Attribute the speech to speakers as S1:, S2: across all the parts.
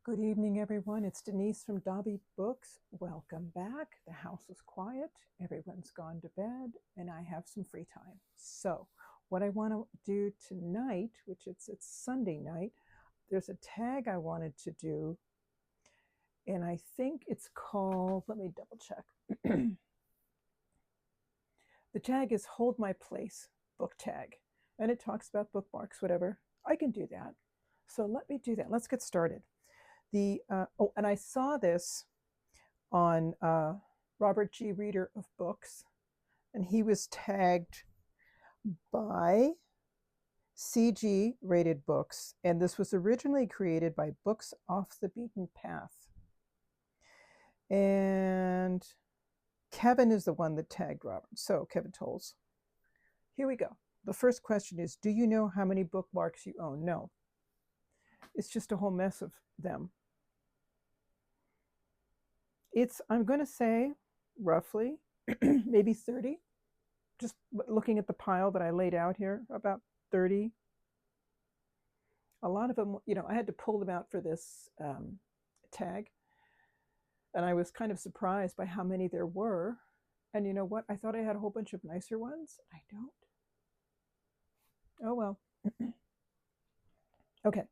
S1: Good evening, everyone. It's Denise from Dobby Books. Welcome back. The house is quiet, everyone's gone to bed, and I have some free time. So, what I want to do tonight, which it's Sunday night, there's a tag I wanted to do, and I think it's called, let me double check. The tag is Hold My Place book tag, and it talks about bookmarks, whatever. I can do that. So, let me do that. Let's get started. And I saw this on Robert G. Reader of Books, and he was tagged by CG Rated Books, and this was originally created by Books Off the Beaten Path. And Kevin is the one that tagged Robert. So Kevin Tolles. Here we go. The first question is, do you know how many bookmarks you own? No. It's just a whole mess of them. I'm going to say roughly maybe 30. Just looking at the pile that I laid out here, about 30. A lot of them, I had to pull them out for this tag. And I was kind of surprised by how many there were. And you know what? I thought I had a whole bunch of nicer ones. I don't. Oh, well. Okay.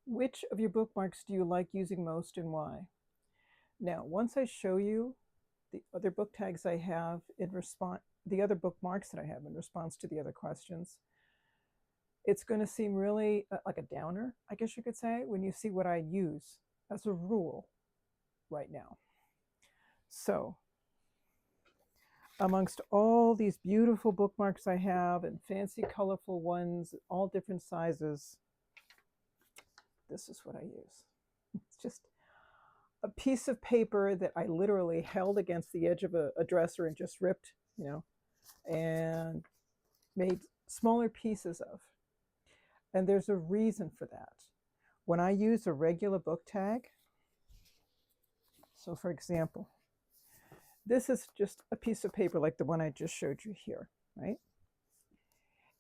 S1: Which of your bookmarks do you like using most and why? Now, once I show you the other book tags I have the other bookmarks that I have in response to the other questions, it's going to seem really like a downer, I guess you could say, when you see what I use as a rule right now. So, amongst all these beautiful bookmarks I have and fancy, colorful ones, all different sizes, this is what I use. It's just a piece of paper that I literally held against the edge of a dresser and just ripped, and made smaller pieces of. And there's a reason for that. When I use a regular book tag, so for example, this is just a piece of paper like the one I just showed you here, right?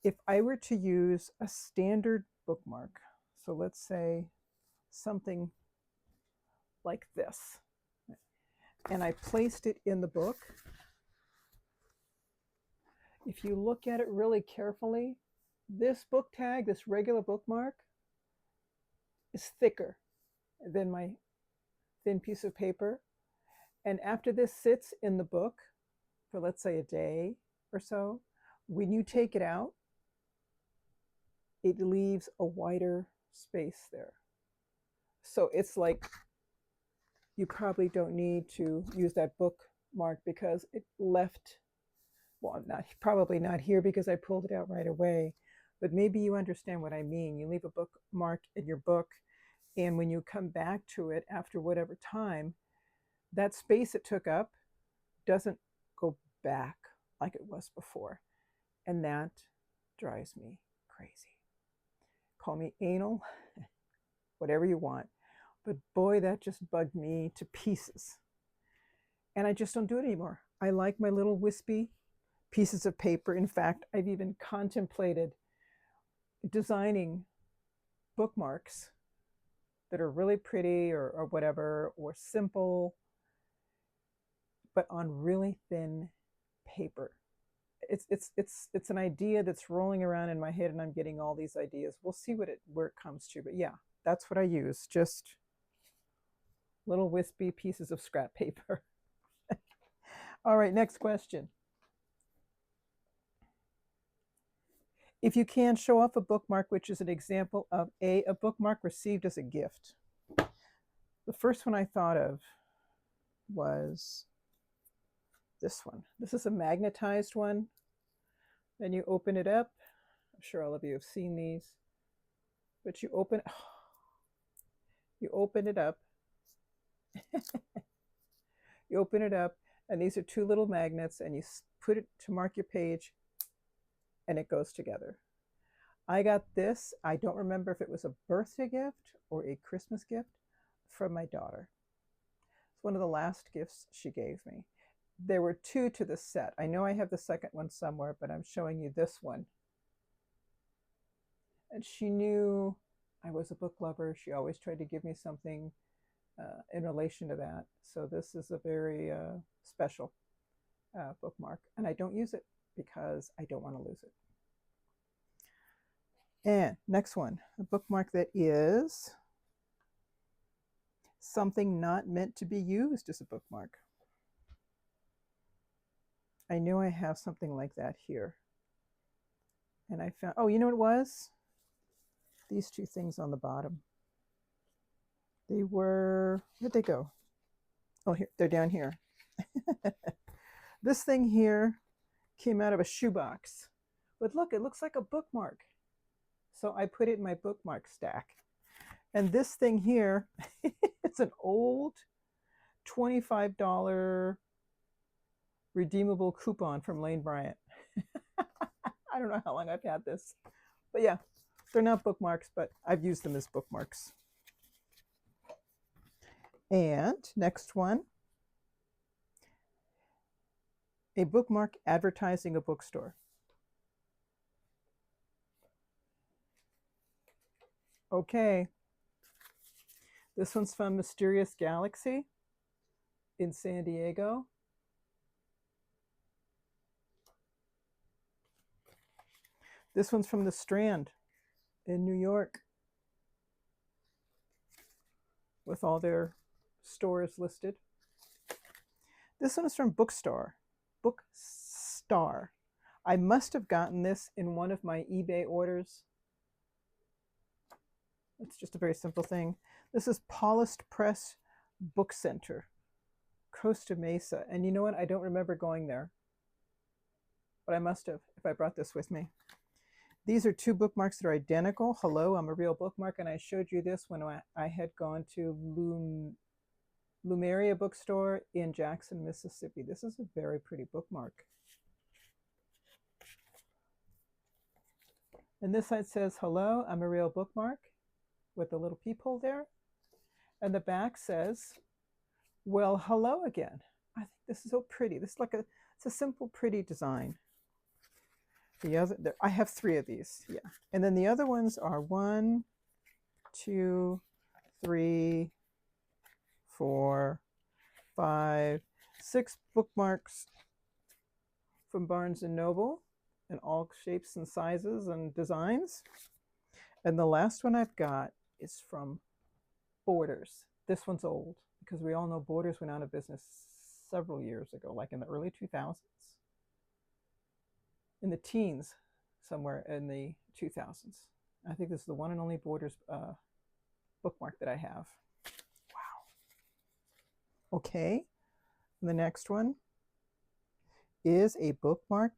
S1: If I were to use a standard bookmark, so let's say something like this, and I placed it in the book, if you look at it really carefully, this book tag, this regular bookmark, is thicker than my thin piece of paper. And after this sits in the book for, let's say, a day or so, when you take it out, it leaves a wider space there. So it's like you probably don't need to use that bookmark because it left, well, probably not here because I pulled it out right away, but maybe you understand what I mean. You leave a bookmark in your book, and when you come back to it after whatever time, that space it took up doesn't go back like it was before. And that drives me crazy. Call me anal, whatever you want. But boy, that just bugged me to pieces. And I just don't do it anymore. I like my little wispy pieces of paper. In fact, I've even contemplated designing bookmarks that are really pretty or whatever, or simple, but on really thin paper. It's an idea that's rolling around in my head, and I'm getting all these ideas. We'll see where it comes to, but yeah, that's what I use. Just little wispy pieces of scrap paper. All right, next question. If you can, show off a bookmark which is an example of a bookmark received as a gift. The first one I thought of was this one. This is a magnetized one. Then you open it up. I'm sure all of you have seen these. But you open it up. You open it up, and these are two little magnets, and you put it to mark your page, and it goes together. I got this. I don't remember if it was a birthday gift or a Christmas gift from my daughter. It's one of the last gifts she gave me. There were two to the set. I know I have the second one somewhere, but I'm showing you this one. And she knew I was a book lover. She always tried to give me something in relation to that. So this is a very special bookmark, and I don't use it because I don't want to lose it. And next one, a bookmark that is something not meant to be used as a bookmark. I knew I have something like that here. And I found, oh, you know what it was? These two things on the bottom. They were, where'd they go? Oh, here, they're down here. This thing here came out of a shoebox. But look, it looks like a bookmark. So I put it in my bookmark stack. And this thing here, it's an old $25 redeemable coupon from Lane Bryant. I don't know how long I've had this. But yeah, they're not bookmarks, but I've used them as bookmarks. And next one, a bookmark advertising a bookstore. Okay. This one's from Mysterious Galaxy in San Diego. This one's from the Strand in New York with all their stores listed. This one is from Bookstore. Bookstore. I must have gotten this in one of my eBay orders. It's just a very simple thing. This is Polished Press Book Center, Costa Mesa. And you know what? I don't remember going there, but I must have if I brought this with me. These are two bookmarks that are identical. Hello, I'm a real bookmark, and I showed you this when I had gone to Lumeria Bookstore in Jackson, Mississippi. This is a very pretty bookmark. And this side says, hello, I'm a real bookmark, with a little peephole there. And the back says, well, hello again. I think this is so pretty. This is like it's a simple, pretty design. The other, I have 3 of these, yeah. And then the other ones are 1, 2, 3, 4, 5, 6 bookmarks from Barnes and Noble in all shapes and sizes and designs. And the last one I've got is from Borders. This one's old because we all know Borders went out of business several years ago, like in the early 2000s. In the teens, somewhere in the 2000s. I think this is the one and only Borders bookmark that I have. Wow. Okay, and the next one is a bookmark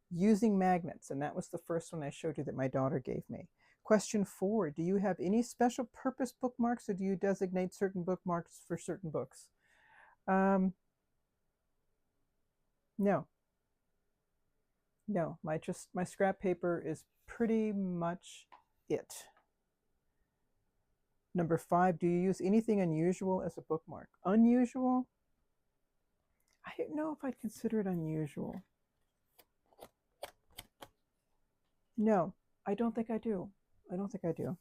S1: using magnets, and that was the first one I showed you that my daughter gave me. Question 4, do you have any special purpose bookmarks, or do you designate certain bookmarks for certain books? No. No, my scrap paper is pretty much it. Number 5, do you use anything unusual as a bookmark? Unusual? I don't know if I'd consider it unusual. No, I don't think I do. I don't think I do.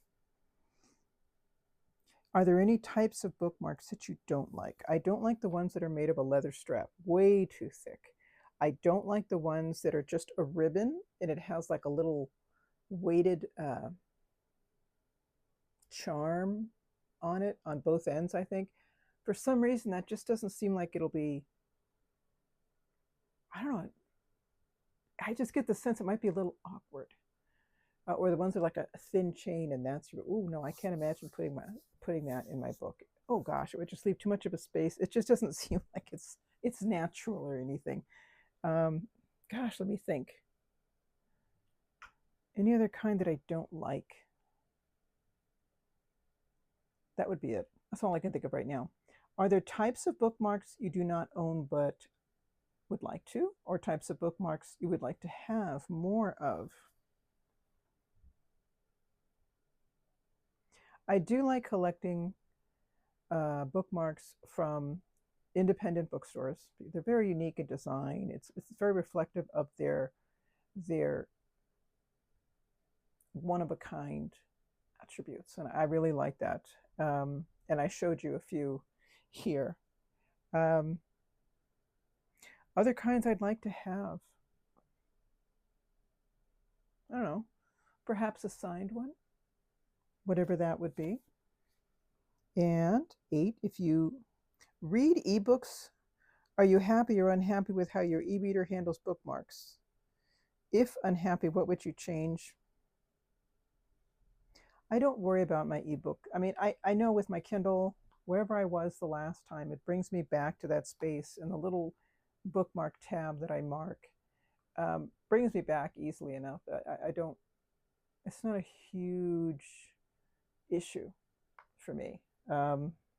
S1: Are there any types of bookmarks that you don't like? I don't like the ones that are made of a leather strap, way too thick. I don't like the ones that are just a ribbon and it has like a little weighted charm on it on both ends, I think. For some reason, that just doesn't seem like it'll be, I don't know. I just get the sense it might be a little awkward. Or the ones that are like a thin chain and that's, oh no, I can't imagine putting that in my book. Oh gosh, it would just leave too much of a space. It just doesn't seem like it's natural or anything. Gosh, let me think. Any other kind that I don't like? That would be it. That's all I can think of right now. Are there types of bookmarks you do not own but would like to, or types of bookmarks you would like to have more of? I do like collecting bookmarks from independent bookstores. They're very unique in design. It's very reflective of their one-of-a-kind attributes, and I really like that. And I showed you a few here. Um, other kinds I'd like to have. I don't know, perhaps a signed one, whatever that would be. And 8, if you read ebooks, are you happy or unhappy with how your e-reader handles bookmarks? If unhappy, what would you change? I don't worry about my ebook. I mean, I know with my Kindle, wherever I was the last time, it brings me back to that space, and the little bookmark tab that I mark brings me back easily enough. I don't, it's not a huge issue for me. No,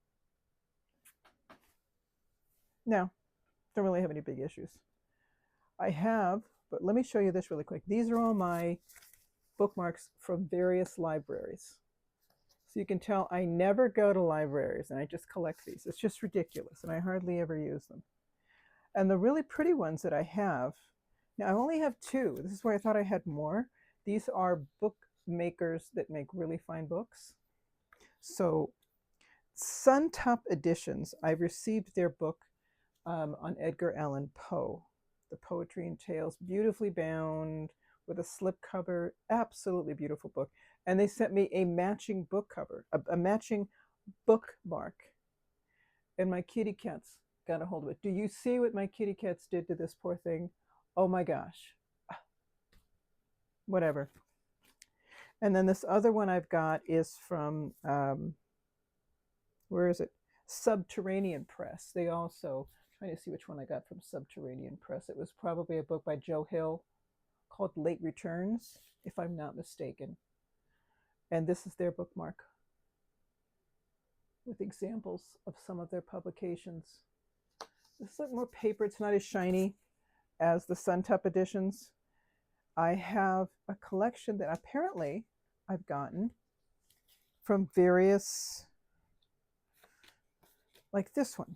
S1: don't really have any big issues. I have, but let me show you this really quick. These are all my bookmarks from various libraries. So you can tell I never go to libraries, and I just collect these. It's just ridiculous, and I hardly ever use them. And the really pretty ones that I have, now I only have 2. This is where I thought I had more. These are book makers that make really fine books. So Suntop Editions, I've received their book on Edgar Allan Poe, The Poetry and Tales, beautifully bound with a slipcover, absolutely beautiful book. And they sent me a matching book cover, a matching bookmark. And my kitty cats got a hold of it. Do you see what my kitty cats did to this poor thing? Oh my gosh. Whatever. And then this other one I've got is from, where is it? Subterranean Press. They also, trying to see which one I got from Subterranean Press. It was probably a book by Joe Hill called Late Returns, if I'm not mistaken. And this is their bookmark with examples of some of their publications. This is like more paper. It's not as shiny as the Suntop editions. I have a collection that apparently I've gotten from various, like this one.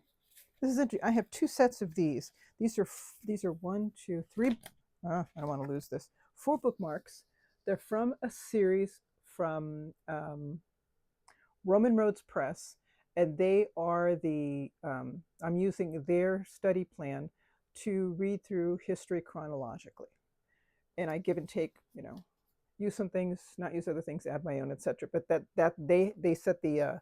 S1: This is interesting. I have 2 sets of these. These are 1, 2, 3. I don't want to lose this. 4 bookmarks. They're from a series from Roman Roads Press, and they are the, I'm using their study plan to read through history chronologically. And I give and take, you know, use some things, not use other things, add my own, etc. But that they set the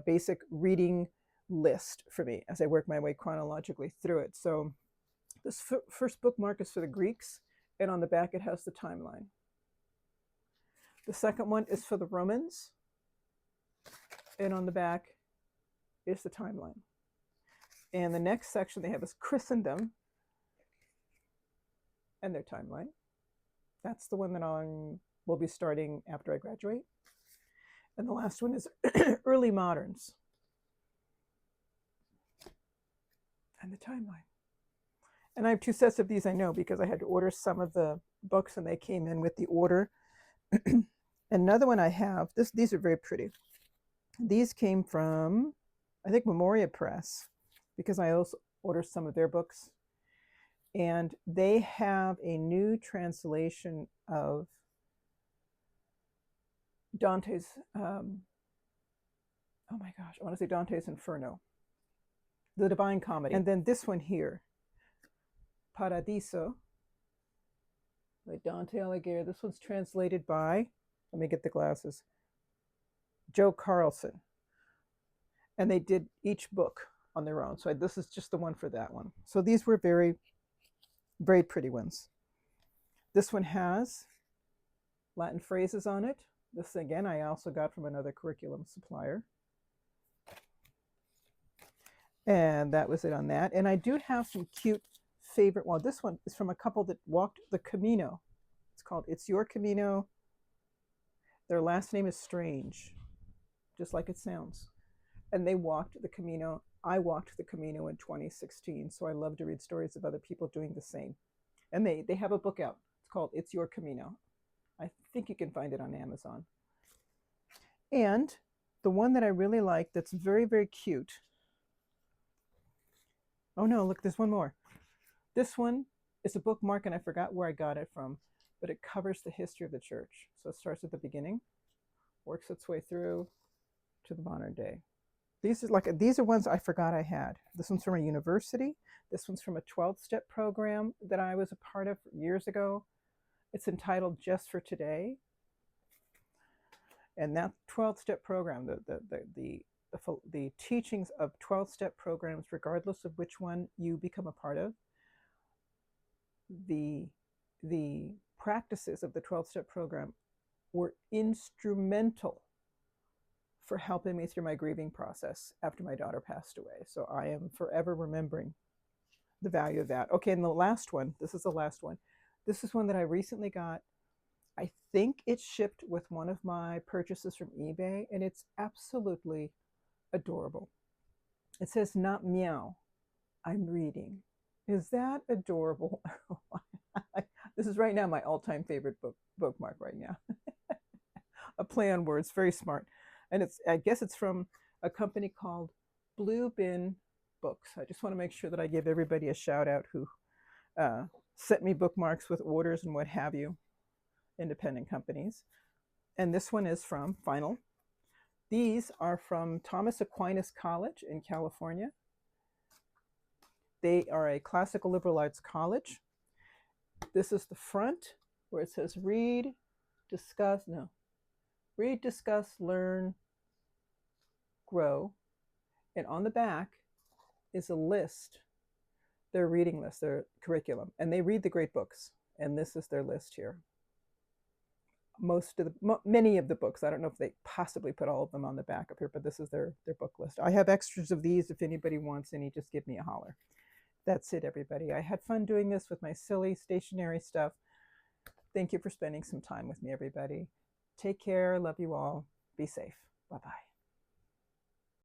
S1: basic reading list for me as I work my way chronologically through it. So this first bookmark is for the Greeks, and on the back it has the timeline. The second one is for the Romans, and on the back is the timeline. And the next section they have is Christendom and their timeline. That's the one that will be starting after I graduate. And the last one is Early Moderns and the timeline. And I have 2 sets of these, I know, because I had to order some of the books and they came in with the order. Another one I have, these are very pretty. These came from, I think, Memoria Press, because I also ordered some of their books. And they have a new translation of Dante's, oh my gosh, I want to say Dante's Inferno, the Divine Comedy. And then this one here, Paradiso, by Dante Alighieri. This one's translated by, let me get the glasses, Joe Carlson. And they did each book on their own. So this is just the one for that one. So these were very, very pretty ones. This one has Latin phrases on it. This, again, I also got from another curriculum supplier. And that was it on that. And I do have some cute favorite, well, this one is from a couple that walked the Camino. It's called It's Your Camino. Their last name is Strange, just like it sounds. And they walked the Camino. I walked the Camino in 2016, so I love to read stories of other people doing the same. And they have a book out. It's called It's Your Camino. I think you can find it on Amazon. And the one that I really like that's very, very cute. Oh no, look, there's one more. This one is a bookmark, and I forgot where I got it from, but it covers the history of the church. So it starts at the beginning works its way through to the modern day. These are ones I forgot I had. This one's from a university. This one's from a 12-step program that I was a part of years ago. It's entitled Just for Today. And that 12-step program, the teachings of 12-step programs, regardless of which one you become a part of, the practices of the 12-step program were instrumental for helping me through my grieving process after my daughter passed away. So I am forever remembering the value of that. Okay, and the last one, this is the last one. This is one that I recently got. I think it's shipped with one of my purchases from eBay, and it's absolutely adorable. It says, "Not meow, I'm reading." Is that adorable? This is right now my all-time favorite bookmark right now. A play on words, very smart. And I guess it's from a company called Blue Bin Books. I just want to make sure that I give everybody a shout out who sent me bookmarks with orders and what have you, independent companies. And this one is from Final. These are from Thomas Aquinas College in California. They are a classical liberal arts college. This is the front where it says read, discuss, learn, grow. And on the back is a list, their reading list, their curriculum. And they read the great books. And this is their list here. Many of the books, I don't know if they possibly put all of them on the back up here, but this is their book list. I have extras of these if anybody wants any, just give me a holler. That's it, everybody. I had fun doing this with my silly stationery stuff. Thank you for spending some time with me, everybody. Take care. Love you all. Be safe. Bye-bye.